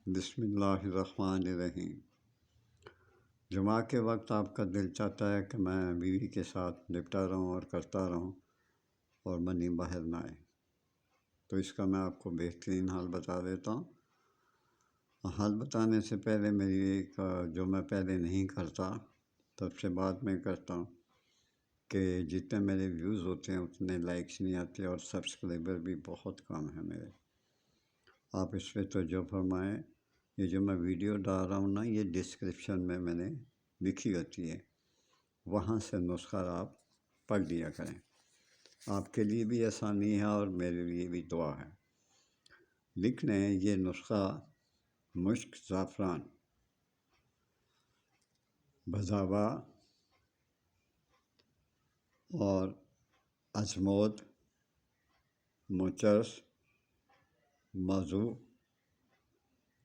بسم اللہ الرحمن الرحیم۔ جمعہ کے وقت آپ کا دل چاہتا ہے کہ میں بیوی کے ساتھ لپٹا رہوں اور کرتا رہوں اور منی باہر نہ آئے، تو اس کا میں آپ کو بہترین حل بتا دیتا ہوں۔ حل بتانے سے پہلے میری ایک جو میں پہلے نہیں کرتا تب سے بعد میں کرتا ہوں کہ جتنے میرے ویوز ہوتے ہیں اتنے لائکس نہیں آتے اور سبسکرائبر بھی بہت کم ہیں میرے۔ آپ اس پہ توجہ فرمائیں۔ یہ جو میں ویڈیو ڈال رہا ہوں نا، یہ ڈسکرپشن میں نے لکھی ہوتی ہے، وہاں سے نسخہ آپ پڑھ لیا کریں۔ آپ کے لیے بھی آسانی ہے اور میرے لیے بھی دعا ہے۔ لکھ لیں یہ نسخہ: مشک زعفران، بھزاوا اور اجمود، موچرس، موضوع،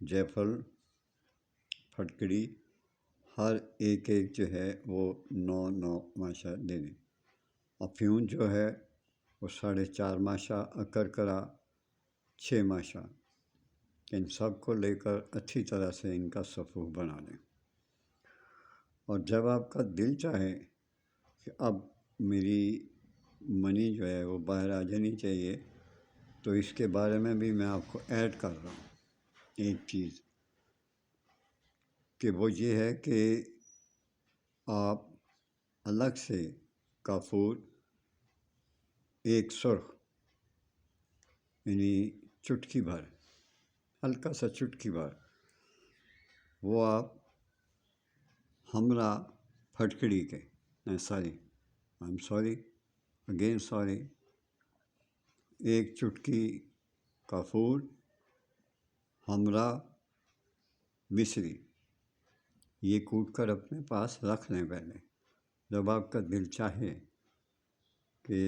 جیفل، پھٹکڑی، ہر ایک جو ہے وہ 9 ماشا دے دیں۔ افیون جو ہے وہ 4.5 ماشا، اکرکرا 6 ماشا۔ ان سب کو لے کر اچھی طرح سے ان کا صفوف بنا لیں۔ اور جب آپ کا دل چاہے کہ اب میری منی جو ہے وہ باہر آ جانی چاہیے، تو اس کے بارے میں بھی میں آپ کو ایڈ کر رہا ہوں ایک چیز، کہ وہ یہ ہے کہ آپ الگ سے کافور ایک سرخ، یعنی چٹکی بھر، ہلکا سا چٹکی بھر، وہ آپ ہمراہ پھٹکڑی کے ایک چٹکی کافور ہمراہ مصری، یہ کوٹ کر اپنے پاس رکھ لیں پہلے۔ جب آپ کا دل چاہے کہ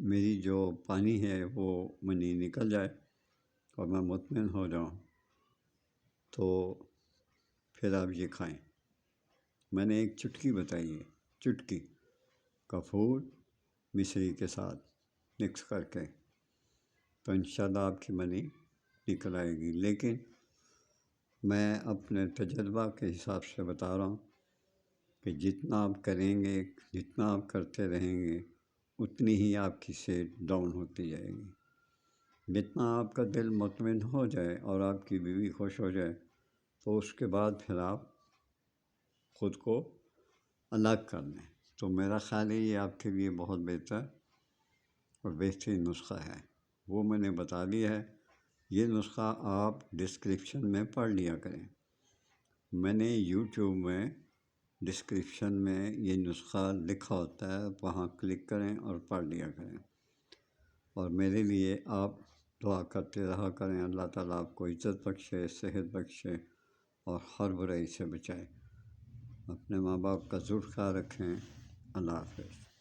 میری جو پانی ہے وہ منی نکل جائے اور میں مطمئن ہو جاؤں، تو پھر آپ یہ کھائیں۔ میں نے ایک چٹکی بتائی ہے، چٹکی کافور مصری کے ساتھ مکس کر کے، تو انشاءاللہ آپ کی منی نکل آئے گی۔ لیکن میں اپنے تجربہ کے حساب سے بتا رہا ہوں کہ جتنا آپ کریں گے، جتنا آپ کرتے رہیں گے، اتنی ہی آپ کی صحت ڈاؤن ہوتی جائے گی۔ جتنا آپ کا دل مطمئن ہو جائے اور آپ کی بیوی خوش ہو جائے، تو اس کے بعد پھر آپ خود کو الگ کر لیں۔ تو میرا خیال ہے یہ آپ کے لیے بہت بہتر اور بہترین نسخہ ہے، وہ میں نے بتا دیا ہے۔ یہ نسخہ آپ ڈسکرپشن میں پڑھ لیا کریں۔ میں نے یوٹیوب میں ڈسکرپشن میں یہ نسخہ لکھا ہوتا ہے، وہاں کلک کریں اور پڑھ لیا کریں۔ اور میرے لیے آپ دعا کرتے رہا کریں، اللہ تعالیٰ آپ کو عزت بخشے، صحت بخشے اور ہر برائی سے بچائے۔ اپنے ماں باپ کا ضرور خیال رکھیں۔ اللہ حافظ۔